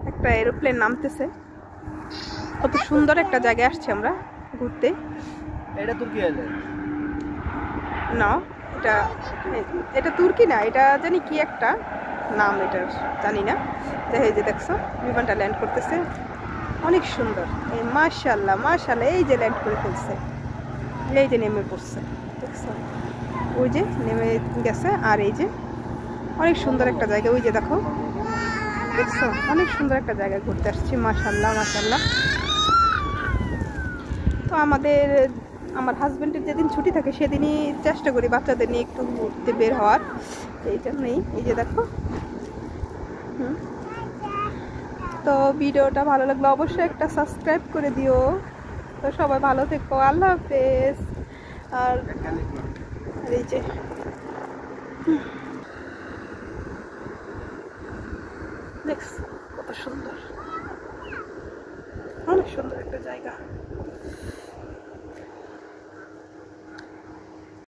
একটা এরোপ্লেন নামতেছে। কত সুন্দর একটা জায়গায় আসছি আমরা ঘুরতে। এটা তুর্কি আইল্যান্ড না, এটা তুর্কি না, এটা জানি কি একটা নাম, এটার জানি না। এই যে দেখছো বিমানটা ল্যান্ড করতেছে, অনেক সুন্দর। এই মাশাআল্লাহ মাশাআল্লাহ, এই যে ল্যান্ড করে ফেলছে, এই যে নেমে পড়ছে, দেখছো ওই যে নেমে গেছে। আর এই যে অনেক সুন্দর একটা জায়গা, ওই যে দেখো, দেখছো অনেক সুন্দর একটা জায়গায় ঘুরতে আসছি। মাশাআল্লাহ মাশাআল্লাহ। তো আমার হাজবেন্ডের যেদিন ছুটি থাকে সেদিনই চেষ্টা করি বাচ্চাদের নিয়ে একটু ঘুরতে বের হওয়ার, এই জন্যই। এই যে দেখো। তো ভিডিওটা ভালো লাগলে অবশ্যই একটা সাবস্ক্রাইব করে দিও। তো সবাই ভালো থেকো, আল্লাহ হাফেজ। আর এই যে দেখছো কত সুন্দর, অনেক সুন্দর একটা জায়গা।